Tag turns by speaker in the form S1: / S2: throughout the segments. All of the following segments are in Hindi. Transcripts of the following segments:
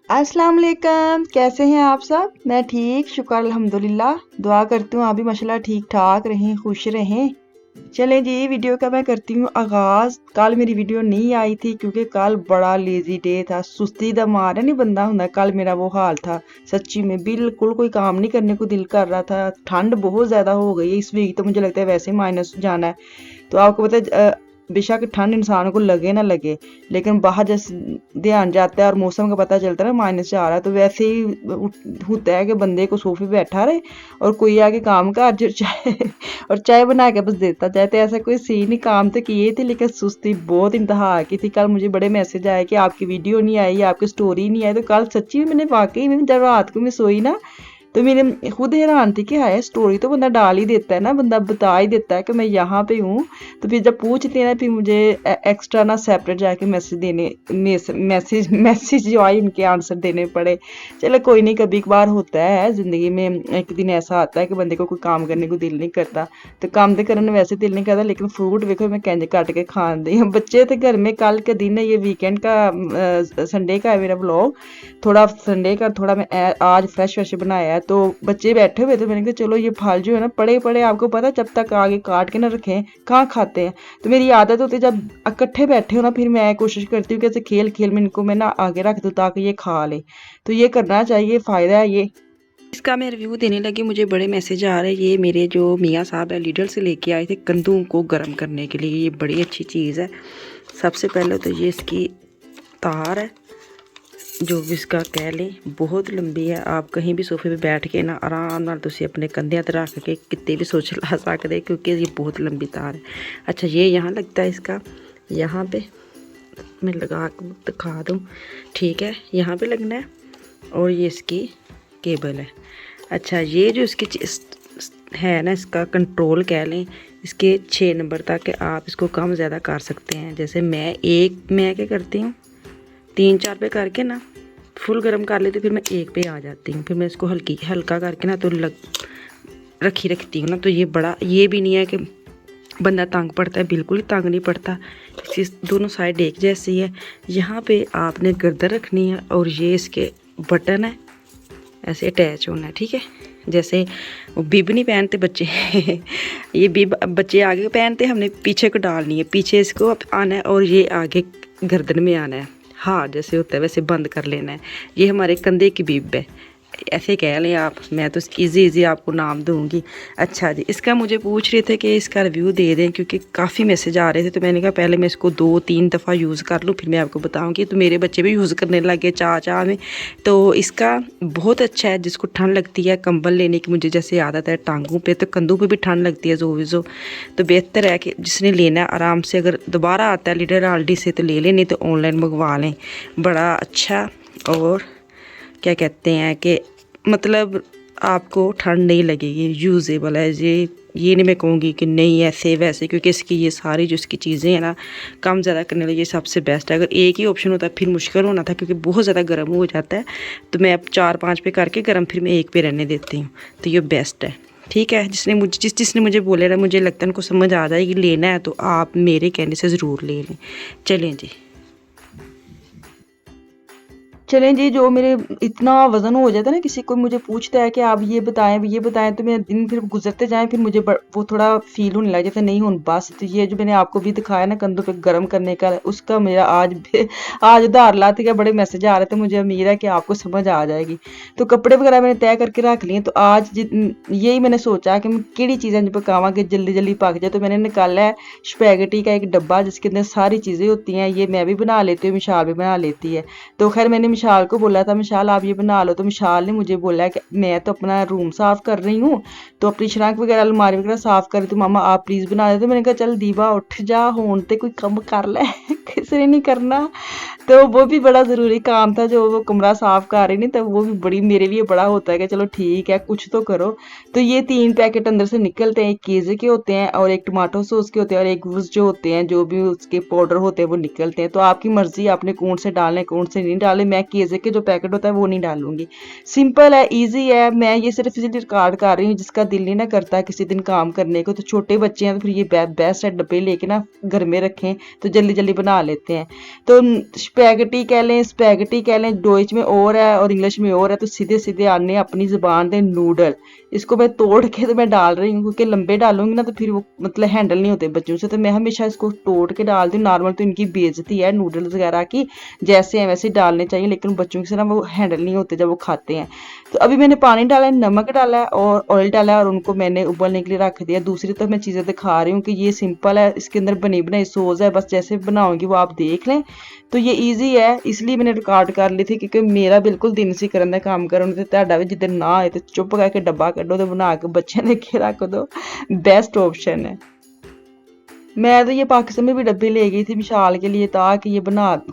S1: अस्सलाम वालेकुम, कैसे हैं आप सब? मैं ठीक, शुक्र अल्हम्दुलिल्लाह। दुआ करती हूँ आप भी माशाल्लाह ठीक ठाक रहें, खुश रहें। चलें जी, वीडियो का मैं करती हूँ आगाज़। कल मेरी वीडियो नहीं आई थी क्योंकि कल बड़ा लेज़ी डे था, सुस्ती दा मार नहीं बंदा हुंदा, कल मेरा वो हाल था। सच्ची में बिल्कुल कोई काम नहीं करने को दिल कर रहा था। ठंड बहुत ज़्यादा हो गई है इस वीक, तो मुझे लगता है वैसे माइनस जाना है। तो आपको पता है बेशक ठंड इंसान को लगे ना लगे, लेकिन बाहर जैसे ध्यान जाता है और मौसम का पता चलता है ना माइनस जा रहा है, तो वैसे ही होता है कि बंदे को सोफे पे बैठा रहे और कोई आके काम कर जो चाय और चाय बना के बस देता जाए। तो ऐसा कोई सीन ही, काम तो किए थे लेकिन सुस्ती बहुत इंतहा की थी। कल मुझे बड़े मैसेज आए कि आपकी वीडियो नहीं आई, आपकी स्टोरी नहीं आई। तो कल सच्ची में मैंने वाकई में जब रात को मैं सोई ना, तो मैंने खुद हैरान थी कि हाय स्टोरी तो बंदा डाल ही देता है ना, बंदा बता ही देता है कि मैं यहाँ पे हूँ। तो फिर जब पूछते हैं ना, फिर मुझे एक्स्ट्रा ना सेपरेट जाके मैसेज देने, मैसेज जो आई उनके आंसर देने पड़े। चलो कोई नहीं, कभी कभार होता है ज़िंदगी में। एक दिन ऐसा आता है कि बंदे को कोई काम करने को दिल नहीं करता, तो काम तो करने वैसे दिल नहीं करता, लेकिन फ्रूट देखो मैं कैंजे काट के खान दी। बच्चे थे घर में, कल का दिन है, ये वीकेंड का संडे का है मेरा ब्लॉग। थोड़ा संडे का थोड़ा मैं आज फ्रेश फ्रेश बनाया है, तो बच्चे बैठे हुए थे, मैंने कहा चलो ये फल जो है ना पड़े पड़े, आपको पता जब तक आगे काट के ना रखें कहाँ खाते हैं। तो मेरी आदत होती है जब इकट्ठे बैठे हो ना, फिर मैं कोशिश करती हूँ कि ऐसे खेल खेल में इनको मैं ना आगे रख दूँ ताकि ये खा ले। तो ये करना चाहिए, फ़ायदा है ये।
S2: इसका मैं रिव्यू देने लगी, मुझे बड़े मैसेज आ रहे हैं। ये मेरे जो मियाँ साहब है लीडर से लेके आए थे कद्दू को गर्म करने के लिए। ये बड़ी अच्छी चीज़ है। सबसे पहले तो ये इसकी तार है, जो भी इसका कह लें, बहुत लंबी है। आप कहीं भी सोफे पे बैठ के ना आराम नाल तुसी अपने कंधे ते रख के कितने भी सोच ला सकते, क्योंकि ये बहुत लंबी तार है। अच्छा, ये यहाँ लगता है इसका, यहाँ पे मैं लगा के दिखा दूँ, ठीक है, यहाँ पे लगना है। और ये इसकी केबल है। अच्छा, ये जो इसकी है ना, इसका कंट्रोल कह लें, इसके 6 नंबर तक आप इसको कम ज़्यादा कर सकते हैं। जैसे मैं क्या करती हूँ, 3-4 पे करके ना फुल गर्म कर लेती, फिर मैं 1 पे आ जाती हूँ। फिर मैं इसको हल्का करके ना तो रखती हूँ ना, तो ये बड़ा, ये भी नहीं है कि बंदा तंग पड़ता है, बिल्कुल ही तंग नहीं पड़ता। इसकी दोनों साइड एक जैसी है। यहाँ पे आपने गर्दन रखनी है और ये इसके बटन है, ऐसे अटैच होना है, ठीक है। जैसे वो बिब नहीं पहनते बच्चे ये बिब बच्चे आगे पहनते, हमने पीछे को डालनी है, पीछे इसको आना है और ये आगे गर्दन में आना है। हाँ, जैसे होता है वैसे बंद कर लेना है। ये हमारे कंधे की बिब है, ऐसे कह लें आप। मैं तो इजी आपको नाम दूंगी। अच्छा जी, इसका मुझे पूछ रहे थे कि इसका रिव्यू दे दें, क्योंकि काफ़ी मैसेज आ रहे थे। तो मैंने कहा पहले मैं इसको 2-3 दफ़ा यूज़ कर लूँ, फिर मैं आपको बताऊंगी। तो मेरे बच्चे भी यूज़ करने लगे चाह में। तो इसका बहुत अच्छा है। जिसको ठंड लगती है कंबल लेने की, मुझे जैसे आदत है टांगों पे, तो कंधों पे भी ठंड लगती है जो तो बेहतर है कि जिसने लेना है आराम से, अगर दोबारा आता है लीडर आल्डी से तो ले लें, नहीं तो ऑनलाइन मंगवा लें। बड़ा अच्छा, और क्या कहते हैं कि मतलब आपको ठंड नहीं लगेगी, यूज़ेबल है ये नहीं मैं कहूँगी कि नहीं ऐसे वैसे, क्योंकि इसकी ये सारी जो इसकी चीज़ें हैं ना, कम ज़्यादा करने लगी, ये सबसे बेस्ट है। अगर एक ही ऑप्शन होता फिर मुश्किल होना था, क्योंकि बहुत ज़्यादा गर्म हो जाता है। तो मैं अब 4-5 पे करके गर्म, फिर मैं 1 पे रहने देती हूँ। तो ये बेस्ट है, ठीक है। जिसने मुझे बोले ना, मुझे लगता है उनको समझ आ जाएगी। लेना है तो आप मेरे कहने से ज़रूर ले लें। चलें जी।
S1: चलें जी, जो मेरे इतना वज़न हो जाता है ना, किसी को मुझे पूछता है कि आप ये बताएँ, तो मेरे दिन फिर गुज़रते जाएँ, फिर मुझे वो थोड़ा फ़ील होने लग जाता है, नहीं हुन बस। तो ये जो मैंने आपको भी दिखाया ना कंधों पे गरम करने का, उसका मेरा आज उधार लाते क्या बड़े मैसेज आ रहे थे। मुझे उम्मीद है कि आपको समझ आ जाएगी। तो कपड़े वगैरह मैंने तय करके रख लिए। तो आज यही मैंने सोचा कि मैं केड़ी चीज़ें पकावां कि जल्दी-जल्दी पक जाए। तो मैंने निकाला है स्पैगेटी का एक डब्बा, जिसके अंदर सारी चीज़ें होती हैं। ये मैं भी बना लेती हूँ, मिशाल भी बना लेती है। तो खैर मैंने मिशाल को बोला था, मिशाल आप ये बना लो। तो मिशाल ने मुझे बोला कि मैं तो अपना रूम साफ़ कर रही हूँ, तो अपनी शराक वगैरह अलमारी वगैरह साफ़ कर, तो मामा आप प्लीज़ बना दे। तो मैंने कहा चल दीबा उठ जा, होन ते कोई कम कर ले किसी ने नहीं करना। तो वो भी बड़ा ज़रूरी काम था, जो वो कमरा साफ़ कर रही नहीं, तो वो भी बड़ी मेरे लिए बड़ा होता है कि चलो ठीक है कुछ तो करो। तो ये 3 पैकेट अंदर से निकलते हैं, एक केज़े के होते हैं और एक टमाटो सॉस के होते हैं और एक वूज़ जो होते हैं, जो भी उसके पाउडर होते हैं वो निकलते हैं। तो आपकी मर्ज़ी, आपने कौन से डालने कौन से नहीं डालने। मैं केजे के जो पैकेट होता है वो नहीं डालूंगी। सिंपल है, इजी है। मैं ये सिर्फ इसलिए रिकॉर्ड कर रही हूँ जिसका दिल नहीं ना करता किसी दिन काम करने को, तो छोटे बच्चे हैं तो फिर ये बेस्ट है डब्बे लेके ना घर में रखें तो जल्दी जल्दी बना लेते हैं। तो स्पैगेटी कह लें, डोइच में और है और इंग्लिश में और है, तो सीधे सीधे आने अपनी जुबान दे नूडल। इसको मैं तोड़ के तो मैं डाल रही हूँ क्योंकि लंबे डालूंगी ना तो फिर वो मतलब हैंडल नहीं होते बच्चों से, तो मैं हमेशा इसको तोड़ के डालती हूँ। नॉर्मल तो इनकी बेइज्जती है नूडल्स वगैरह की, जैसे हैं वैसे डालने चाहिए, लेकिन बच्चों से ना वो हैंडल नहीं होते जब वो खाते हैं। तो अभी मैंने पानी डाला है, नमक डाला है और ऑयल डाला है और उनको मैंने उबलने के लिए रख दिया। दूसरी तरफ मैं चीज़ें दिखा रही हूँ कि ये सिंपल है, इसके अंदर बनी बनाई सॉस है, बस जैसे बनाऊंगी वो आप देख लें। तो ये ईजी है, इसलिए मैंने रिकॉर्ड कर ली थी क्योंकि मेरा बिल्कुल दिन सी करन दा काम करन ते तुहाडा भी जिद्दन ना आए तो चुप करके डब्बा कड्डो ते बना के बच्चें दे अगे रख दो, बेस्ट ऑप्शन है। मैं तो ये पाकिस्तान में भी डब्बे ले गई थी विशाल के लिए, ताकि ये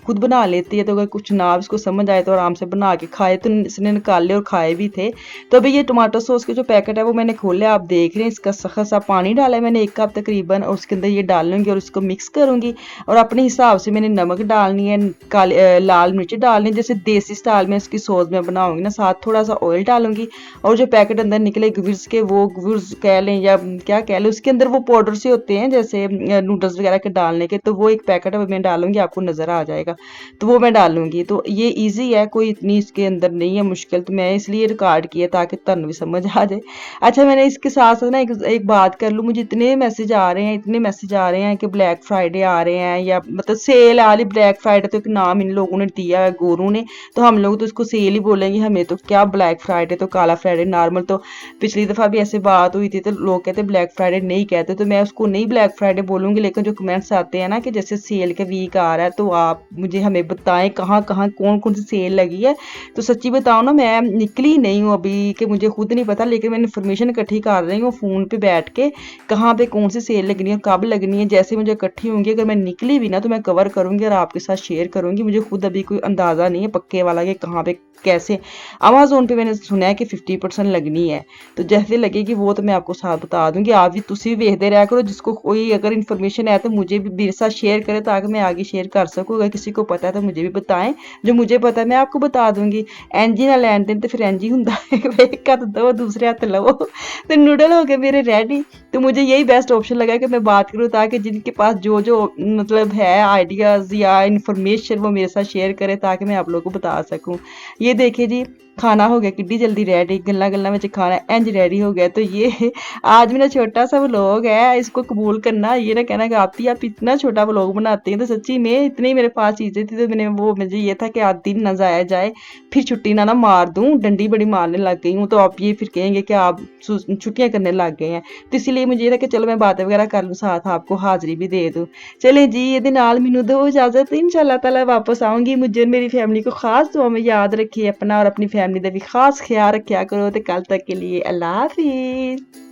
S1: खुद बना लेती है तो अगर कुछ ना उसको समझ आए तो आराम से बना के खाए, तो इसने निकाले और खाए भी थे। तो अभी ये टमाटो सॉस के जो पैकेट है वो मैंने खोले, आप देख रहे हैं। इसका सख्त सा पानी डाला है मैंने 1 कप तकरीबन, और उसके अंदर ये डालूंगी और इसको मिक्स करूंगी। और अपने हिसाब से मैंने नमक डालनी है, लाल मिर्च डालनी है, जैसे देसी स्टाइल में इसकी सॉस में बनाऊंगी ना, साथ थोड़ा सा ऑयल डालूंगी। और जो पैकेट अंदर निकले गुविर्स के, वो गुविर्स कह लें या क्या कह लें, उसके अंदर वो पाउडर से होते हैं जैसे नूडल्स वगैरह के डालने के, तो वो एक पैकेट है मैं डालूंगी, आपको नजर आ जाएगा, तो वो मैं डालूंगी। तो ये इजी है, कोई इतनी इसके अंदर नहीं है मुश्किल, तो मैं इसलिए रिकॉर्ड किया ताकि तुहानू भी समझ आ जाए। अच्छा, मैंने इसके साथ साथ ना एक बात कर लूँ, मुझे इतने मैसेज आ रहे हैं, इतने मैसेज आ रहे हैं कि ब्लैक फ्राइडे आ रहे हैं, या मतलब सेल आ रही, ब्लैक फ्राइडे तो एक नाम इन लोगों ने दिया है गोरू ने, तो हम लोग तो इसको सेल ही बोलेंगे, हमें तो क्या ब्लैक फ्राइडे तो काला फ्राइडे नॉर्मल। तो पिछली दफ़ा भी ऐसे बात हुई थी तो लोग कहते ब्लैक फ्राइडे नहीं कहते, तो मैं उसको नहीं ब्लैक फ्राइडे बोलूँगी, लेकिन जो कमेंट्स आते हैं ना कि जैसे सेल का वीक आ रहा है, तो आप हमें बताएं कहाँ कहाँ कौन कौन सी सेल लगी है। तो सच्ची बताऊँ ना, मैं निकली नहीं हूँ अभी, कि मुझे खुद नहीं पता, लेकिन मैं इन्फॉर्मेशन इकट्ठी कर रही हूँ फ़ोन पे बैठ के, कहाँ पे कौन सी सेल लगनी है, कब लगनी है। जैसे मुझे इकट्ठी होंगी, अगर मैं निकली भी ना तो मैं कवर करूँगी और आपके साथ शेयर करूँगी। मुझे खुद अभी कोई अंदाज़ा नहीं है पक्के वाला कि कहाँ पे कैसे। अमेज़न पे मैंने सुना है कि 50% लगनी है, तो जैसे लगेगी वो तो मैं आपको साथ बता दूंगी। आप भी तुसी भी देखते रहा करो, जिसको कोई अगर इन्फॉर्मेशन है तो मुझे भी मेरे साथ शेयर करें ताकि मैं आगे शेयर कर सकूँ। अगर किसी को पता है तो मुझे भी बताएं, जो मुझे पता है मैं आपको बता दूंगी। एनजी ना लैन देन तो फिर एनजी हुंदा है, एक हाथ दो दूसरे हाथ लवो। तो नूडल हो गए मेरे रेडी। तो मुझे यही बेस्ट ऑप्शन लगा कि मैं बात करूँ, ताकि जिनके पास जो जो मतलब है आइडियाज़ या इन्फॉर्मेशन वो मेरे साथ शेयर करें, ताकि मैं आप लोगों को बता सकूँ। ये देखिए जी, खाना हो गया किड्डी जल्दी रेडी, गल्ला गल्ला में खाना इंज रेडी हो गया। तो ये आज मेरा छोटा सा व्लॉग है, इसको कबूल करना, ये ना कहना कि आप इतना छोटा व्लॉग बनाते हैं। तो सच्ची में इतनी मेरे पास चीज़ें थी, तो मुझे ये था कि आज दिन ना जाया जाए, फिर छुट्टी ना मार दूँ, डंडी बड़ी मारने लग गई हूँ, तो आप ये फिर कहेंगे कि आप छुट्टियाँ करने लग गए हैं। तो इसीलिए मुझे ये था कि चलो मैं बातें वगैरह कर लूँ, साथ आपको हाजिरी भी दे दूँ। चलें जी, ये नाल मैनू दो इजाज़त, इंशाअल्लाह ताला वापस आऊँगी। मुझे और मेरी फैमिली को खास दुआ में याद रखिए, अपना और अपनी फैमिली का भी खास ख्याल रखा करो। तो कल तक के लिए अल्लाह हाफिज़।